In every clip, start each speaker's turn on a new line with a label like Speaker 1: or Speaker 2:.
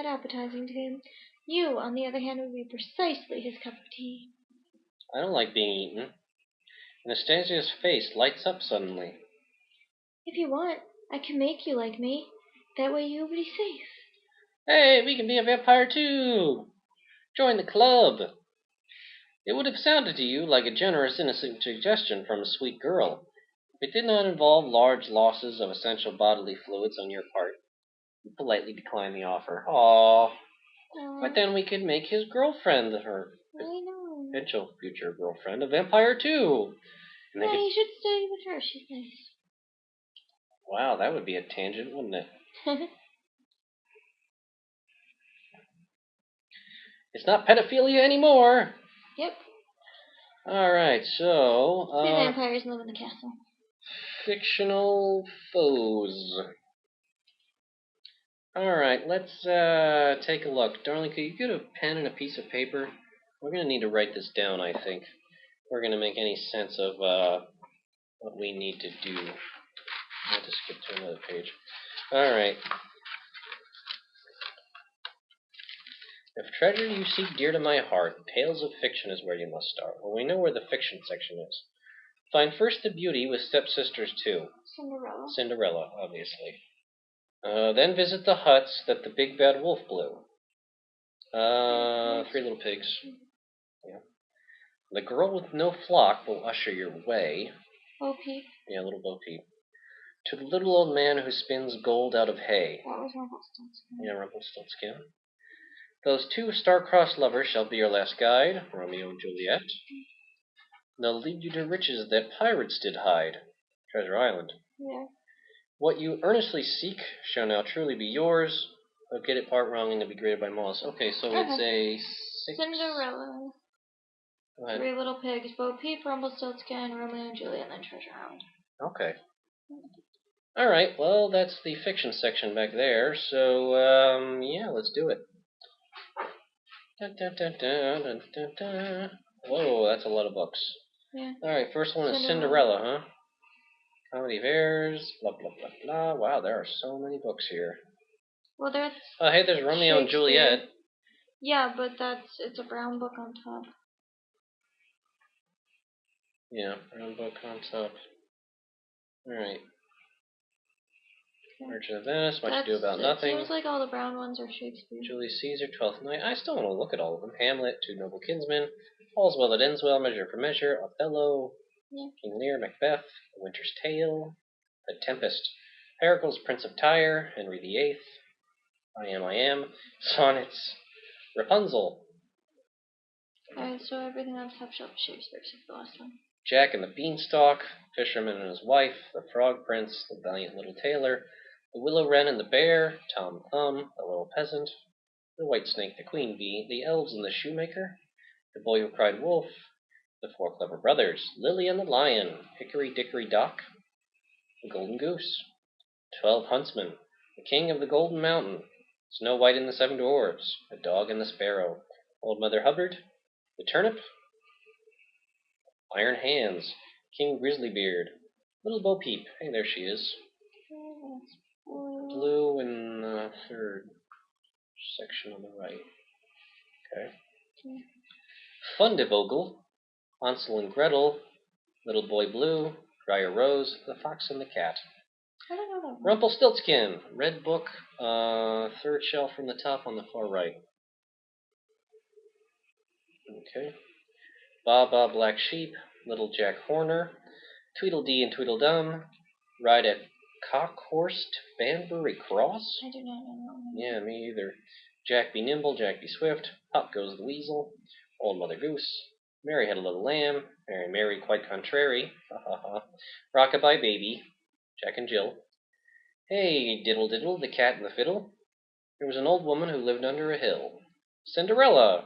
Speaker 1: appetizing to him. You, on the other hand, would be precisely his cup of tea.
Speaker 2: I don't like being eaten. Anastasia's face lights up suddenly.
Speaker 1: If you want, I can make you like me. That way you'll be safe.
Speaker 2: Hey, we can be a vampire too! Join the club! It would have sounded to you like a generous, innocent suggestion from a sweet girl. If it did not involve large losses of essential bodily fluids on your part, you politely declined the offer. Aww. But then we could make his girlfriend, her potential future girlfriend, a vampire too. And
Speaker 1: yeah, he should stay with her. She's nice.
Speaker 2: Wow, that would be a tangent, wouldn't it? It's not pedophilia anymore.
Speaker 1: Yep.
Speaker 2: Alright, so...
Speaker 1: the vampires live in the castle.
Speaker 2: Fictional foes. Alright, let's take a look. Darling, could you get a pen and a piece of paper? We're going to need to write this down, I think. We're going to make any sense of what we need to do. I'll just skip to another page. Alright. If treasure you seek dear to my heart, tales of fiction is where you must start. Well, we know where the fiction section is. Find first the beauty with stepsisters 2. Cinderella, obviously. Then visit the huts that the big bad wolf blew. 3 Little Pigs. Yeah. The girl with no flock will usher your way.
Speaker 1: Bo Peep.
Speaker 2: Yeah, little Bo Peep. To the little old man who spins gold out of hay.
Speaker 1: That was Rumpelstiltskin.
Speaker 2: Yeah, Rumpelstiltskin. Those 2 star-crossed lovers shall be your last guide, Romeo and Juliet. They'll lead you to riches that pirates did hide, Treasure Island.
Speaker 1: Yeah.
Speaker 2: What you earnestly seek shall now truly be yours. I'll get it part wrong and it'll be graded by Moss. Okay, so it's a 6.
Speaker 1: Cinderella. 3 Little Pigs, Bo Peep, Rumpelstiltskin, Romeo and Juliet, and then Treasure Island.
Speaker 2: Okay. Alright, well, that's the fiction section back there, so, yeah, let's do it. Dun, dun, dun, dun, dun, dun, dun. Whoa, that's a lot of books.
Speaker 1: Yeah.
Speaker 2: Alright, first one is Cinderella, huh? Comedy of Errors, blah, blah, blah, blah. Wow, there are so many books here.
Speaker 1: Well, there's...
Speaker 2: Oh, hey, there's Romeo and Juliet.
Speaker 1: Yeah, but it's a brown book on top.
Speaker 2: Yeah, brown book on top. Alright. Merchant of Venice, Much Ado About Nothing.
Speaker 1: It seems like all the brown ones are Shakespeare.
Speaker 2: Julius Caesar, Twelfth Night. I still want to look at all of them. Hamlet, Two Noble Kinsmen, All's Well That Ends Well, Measure for Measure, Othello,
Speaker 1: yeah.
Speaker 2: King Lear, Macbeth, The Winter's Tale, The Tempest, Pericles, Prince of Tyre, Henry VIII, I Am, Sonnets, Rapunzel.
Speaker 1: Alright, so everything on top shelf is Shakespeare except the last one.
Speaker 2: Jack and the Beanstalk, Fisherman and His Wife, The Frog Prince, The Valiant Little Tailor, The Willow Wren and the Bear, Tom Thumb, The Little Peasant, The White Snake, The Queen Bee, The Elves and the Shoemaker, The Boy Who Cried Wolf, The Four Clever Brothers, Lily and the Lion, Hickory Dickory Dock, The Golden Goose, 12 Huntsmen, The King of the Golden Mountain, Snow White and the Seven Dwarfs, The Dog and the Sparrow, Old Mother Hubbard, The Turnip, Iron Hands, King Grizzlybeard, Little Bo Peep, hey, there she is. Blue in the 3rd section on the right. Okay. Fundevogel, Hansel and Gretel, Little Boy Blue, Briar Rose, The Fox and the Cat.
Speaker 1: I don't know that one.
Speaker 2: Rumpelstiltskin, red book, 3rd shelf from the top on the far right. Okay. Baa Black Sheep, Little Jack Horner, Tweedledee and Tweedledum, Ride at Cockhorse to Banbury Cross?
Speaker 1: I do not know.
Speaker 2: Yeah, me either. Jack be Nimble, Jack be Swift, Pop Goes the Weasel, Old Mother Goose, Mary Had a Little Lamb, Mary Mary Quite Contrary, ha ha ha, Rockabye Baby, Jack and Jill. Hey, Diddle Diddle, the Cat and the Fiddle. There was an old woman who lived under a hill. Cinderella.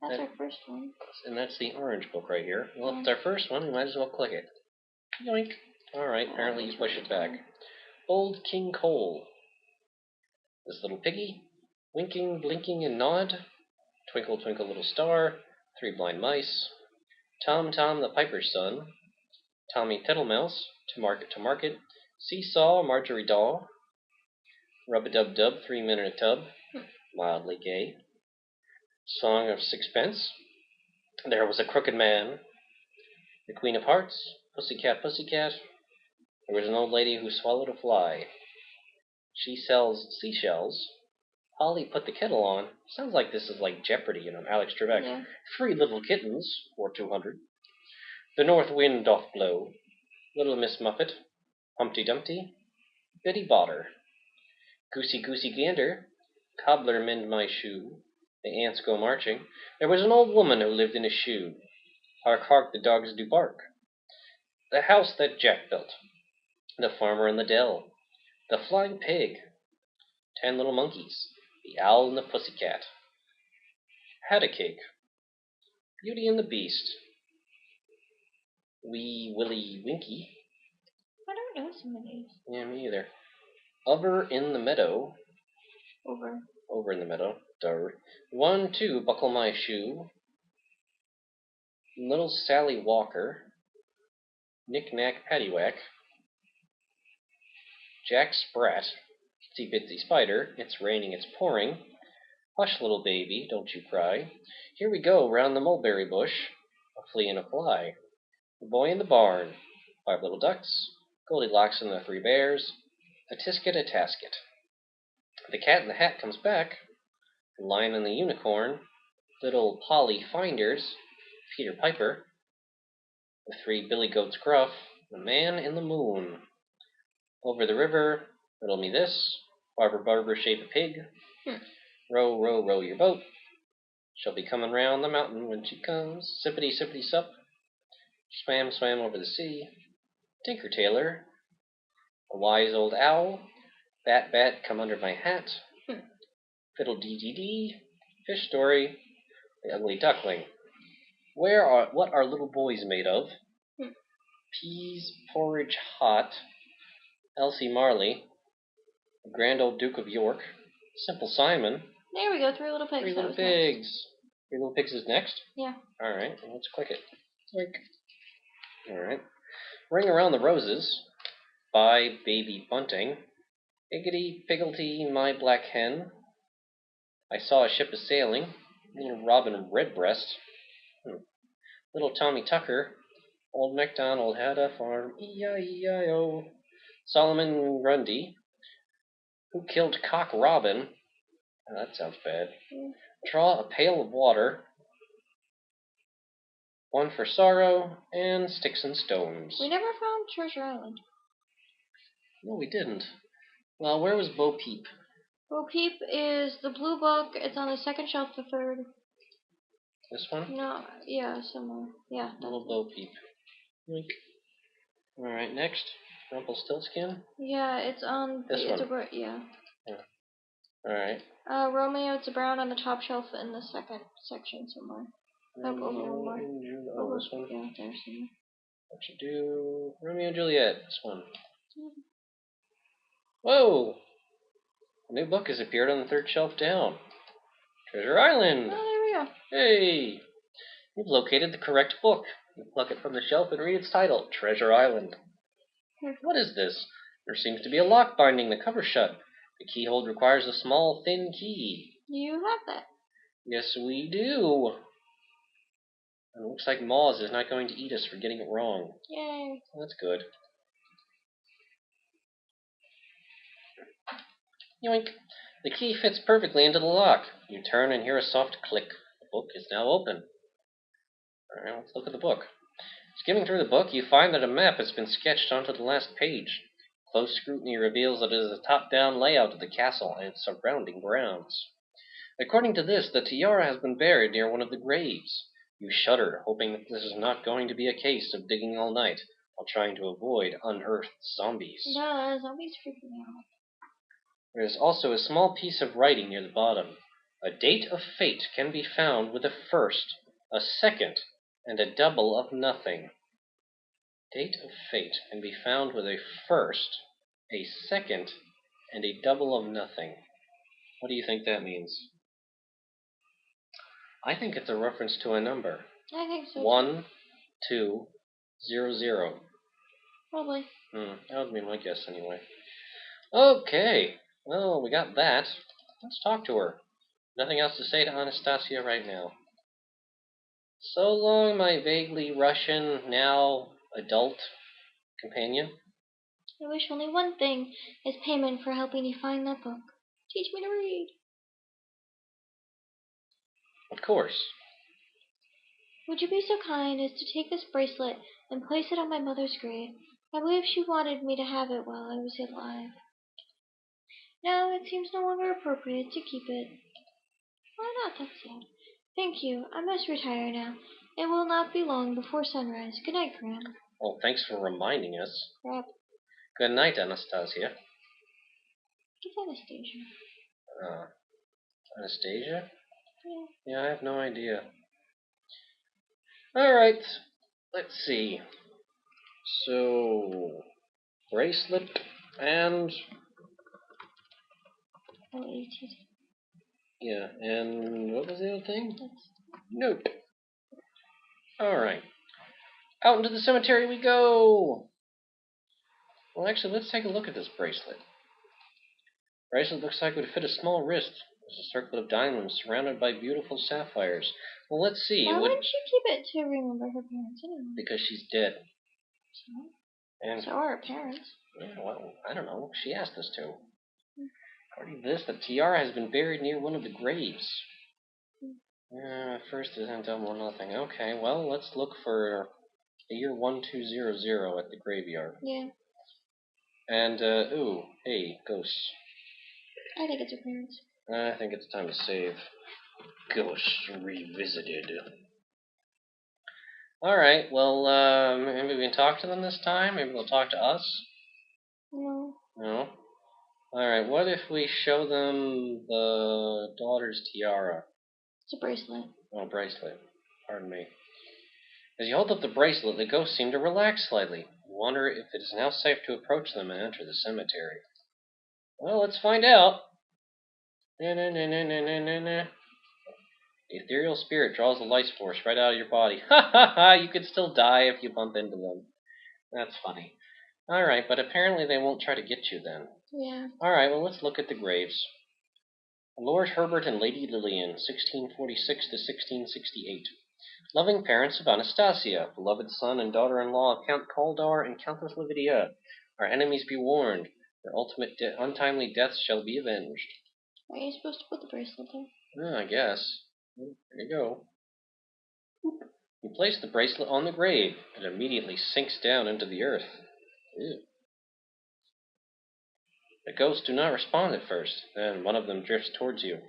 Speaker 1: That's our first one.
Speaker 2: And that's the orange book right here. Well, if it's our first one, we might as well click it. Yoink. Alright, apparently you push it back. Old King Cole. This Little Piggy. Winking, Blinking, and Nod. Twinkle, Twinkle, Little Star. 3 Blind Mice. Tom Tom, the Piper's Son. Tommy Tittlemouse. To Market. Seesaw, Marjorie Doll. Rub-a-Dub-Dub, 3 Men in a Tub. mildly gay. Song of Sixpence. There was a crooked man. The Queen of Hearts. Pussycat, pussycat. There was an old lady who swallowed a fly. She sells seashells. Polly put the kettle on. Sounds like this is like Jeopardy, Alex Trebek.
Speaker 1: Yeah.
Speaker 2: 3 little kittens, or 200. The north wind doth blow. Little Miss Muffet. Humpty Dumpty. Betty Botter. Goosey goosey gander. Cobbler mend my shoe. The ants go marching. There was an old woman who lived in a shoe. Hark, hark, the dogs do bark. The house that Jack built. The farmer in the dell. The flying pig. 10 little monkeys. The owl and the pussycat. Had a cake. Beauty and the Beast. Wee Willie Winky.
Speaker 1: I don't know some of these.
Speaker 2: Yeah, me either. Over in the meadow. Over in the meadow. Durr. 1, 2, buckle my shoe. Little Sally Walker. Knick Knack Paddywhack. Jack Sprat. Itsy Bitsy Spider. It's raining, it's pouring. Hush, little baby, don't you cry. Here we go, round the mulberry bush. A flea and a fly. The boy in the barn. 5 little ducks. Goldilocks and the 3 bears. A tisket, a tasket. The cat in the hat comes back. The lion and the unicorn. Little Polly Finders. Peter Piper. The 3 billy goats gruff. The man in the moon. Over the river. Riddle me this. Barber shape a pig. Row, row, row your boat. She'll be coming round the mountain when she comes. Sippity, sippity, sup. Swam, swam over the sea. Tinker Tailor. A wise old owl. Bat, bat, come under my hat. Fiddle dee dee dee. Fish story. The ugly duckling. What are little boys made of? Peas, porridge hot. Elsie Marley. The grand old Duke of York. Simple Simon.
Speaker 1: There we go, 3 little pigs.
Speaker 2: 3 little pigs. Next. 3 little pigs is next?
Speaker 1: Yeah.
Speaker 2: Alright, let's click it. Click. Alright. Ring Around the Roses by Baby Bunting. Higgity pigglety, my black hen. I saw a ship a sailing. Little Robin Redbreast. Little Tommy Tucker. Old MacDonald had a farm. E-I-E-I-O. Solomon Grundy. Who killed Cock Robin? Oh, that sounds bad. Draw a pail of water. 1 for sorrow, and Sticks and Stones.
Speaker 1: We never found Treasure Island.
Speaker 2: No, we didn't. Well, where was Bo Peep?
Speaker 1: Bo Peep is the blue book. It's on the 2nd shelf, the 3rd.
Speaker 2: This one?
Speaker 1: No, yeah, somewhere. Yeah.
Speaker 2: Little Bo Peep. Alright, next. Rumpelstiltskin?
Speaker 1: Yeah, it's on...
Speaker 2: This one?
Speaker 1: Yeah.
Speaker 2: Alright.
Speaker 1: Romeo, it's a brown on the top shelf in the 2nd section somewhere. Over one more.
Speaker 2: Oh, this one?
Speaker 1: Yeah, there's somewhere.
Speaker 2: What you do? Romeo and Juliet. This one. Whoa! A new book has appeared on the 3rd shelf down. Treasure Island!
Speaker 1: Oh, there we go.
Speaker 2: Hey! You've located the correct book. You pluck it from the shelf and read its title, Treasure Island. What is this? There seems to be a lock binding the cover shut. The keyhole requires a small, thin key.
Speaker 1: You have that.
Speaker 2: Yes, we do. And it looks like Moz is not going to eat us for getting it wrong.
Speaker 1: Yay.
Speaker 2: That's good. Yoink. The key fits perfectly into the lock. You turn and hear a soft click. The book is now open. Alright, let's look at the book. Skimming through the book, you find that a map has been sketched onto the last page. Close scrutiny reveals that it is a top-down layout of the castle and its surrounding grounds. According to this, the tiara has been buried near one of the graves. You shudder, hoping that this is not going to be a case of digging all night while trying to avoid unearthed zombies.
Speaker 1: No, zombies freak me out.
Speaker 2: There is also a small piece of writing near the bottom. A date of fate can be found with a first, a second, and a double of nothing. Date of fate can be found with a first, a second, and a double of nothing. What do you think that means? I think it's a reference to a number.
Speaker 1: I think so.
Speaker 2: 1, 2, 0, 0.
Speaker 1: Probably.
Speaker 2: That would be my guess anyway. Okay. Well, we got that. Let's talk to her. Nothing else to say to Anastasia right now. So long, my vaguely Russian, now adult companion.
Speaker 1: I wish only one thing as payment for helping you find that book. Teach me to read.
Speaker 2: Of course.
Speaker 1: Would you be so kind as to take this bracelet and place it on my mother's grave? I believe she wanted me to have it while I was alive. Now it seems no longer appropriate to keep it. Why not? That's sad. Thank you. I must retire now. It will not be long before sunrise. Good night, Graham.
Speaker 2: Well, thanks for reminding us.
Speaker 1: Crap.
Speaker 2: Good night, Anastasia.
Speaker 1: It's Anastasia.
Speaker 2: Anastasia?
Speaker 1: Yeah.
Speaker 2: Yeah, I have no idea. Alright, let's see. So, bracelet and... Yeah, and what was the other thing? Note. Alright. Out into the cemetery we go! Well, actually, let's take a look at this bracelet. Bracelet looks like it would fit a small wrist. There's a circlet of diamonds surrounded by beautiful sapphires. Well, let's see.
Speaker 1: Why wouldn't she keep it to remember her parents anyway?
Speaker 2: Because she's dead.
Speaker 1: So?
Speaker 2: And
Speaker 1: so are her parents.
Speaker 2: Yeah, well, I don't know. She asked us to. According to this, the tiara has been buried near one of the graves. First is done 1-0. Okay, well, let's look for the year 1200 at the graveyard.
Speaker 1: Yeah.
Speaker 2: And, hey, ghosts.
Speaker 1: I think it's her parents.
Speaker 2: I think it's time to save. Ghosts Revisited. Alright, well, maybe we can talk to them this time? Maybe they'll talk to us?
Speaker 1: No.
Speaker 2: No? Alright, what if we show them the daughter's tiara?
Speaker 1: It's a bracelet.
Speaker 2: Oh, bracelet. Pardon me. As you hold up the bracelet, the ghosts seem to relax slightly. You wonder if it is now safe to approach them and enter the cemetery. Well, let's find out. The ethereal spirit draws the life force right out of your body. Ha ha ha! You could still die if you bump into them. That's funny. Alright, but apparently they won't try to get you then.
Speaker 1: Yeah.
Speaker 2: Alright, well, let's look at the graves. Lord Herbert and Lady Lillian, 1646 to 1668. Loving parents of Anastasia, beloved son and daughter-in-law of Count Kaldar and Countess Lividia. Our enemies be warned. Their ultimate untimely deaths shall be avenged.
Speaker 1: Are you supposed to put the bracelet there?
Speaker 2: I guess. There you go. You place the bracelet on the grave. It immediately sinks down into the earth. Ew. The ghosts do not respond at first. Then one of them drifts towards you.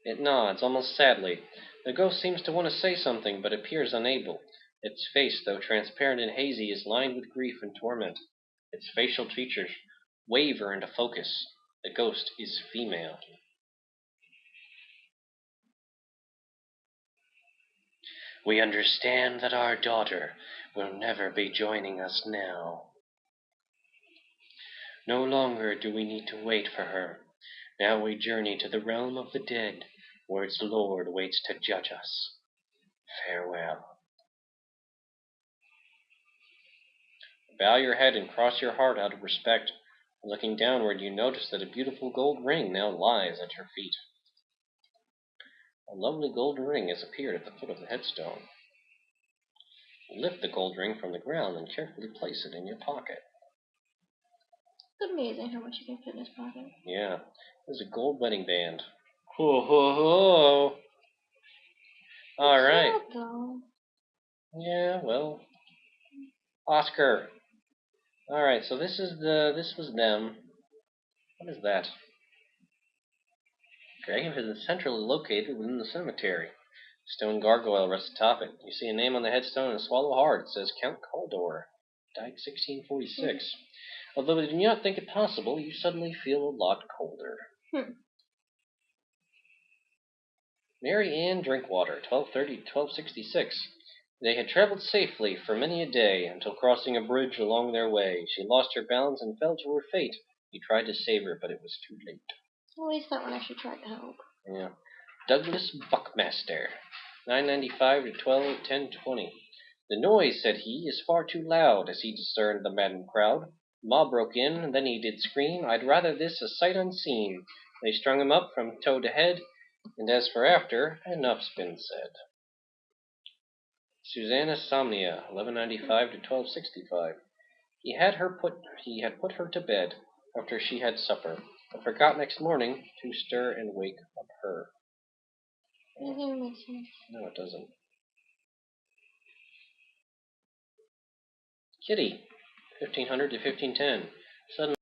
Speaker 2: It nods, almost sadly. The ghost seems to want to say something, but appears unable. Its face, though transparent and hazy, is lined with grief and torment. Its facial features waver into focus. The ghost is female. We understand that our daughter will never be joining us now. No longer do we need to wait for her. Now we journey to the realm of the dead, where its Lord waits to judge us. Farewell. Bow your head and cross your heart out of respect. Looking downward, you notice that a beautiful gold ring now lies at your feet. A lovely gold ring has appeared at the foot of the headstone. Lift the gold ring from the ground and carefully place it in your pocket.
Speaker 1: It's amazing how much you can fit in his pocket.
Speaker 2: Yeah, there's a gold wedding band. Ho ho ho! All right. Yeah, well, Oscar. All right, so this was them. What is that? Grave is centrally located within the cemetery. Stone gargoyle rests atop it. You see a name on the headstone and swallow hard. It says Count Kaldor, died 1646. Although you do not think it possible, you suddenly feel a lot colder. Mary Ann Drinkwater, 1230 to 1266. They had traveled safely for many a day until crossing a bridge along their way. She lost her balance and fell to her fate. He tried to save her, but it was too late.
Speaker 1: At least that one actually tried to help.
Speaker 2: Yeah. Douglas Buckmaster, 995 to 1020. The noise, said he, is far too loud, as he discerned the maddened crowd. The mob broke in, and then he did scream, I'd rather this a sight unseen. They strung him up from toe to head, and as for after, enough's been said. Susanna Somnia, 1195 to 1265. He had put her to bed after she had supper, but forgot next morning to stir and wake up her.
Speaker 1: That doesn't make sense.
Speaker 2: No, it doesn't. Kitty, 1500 to 1510. Suddenly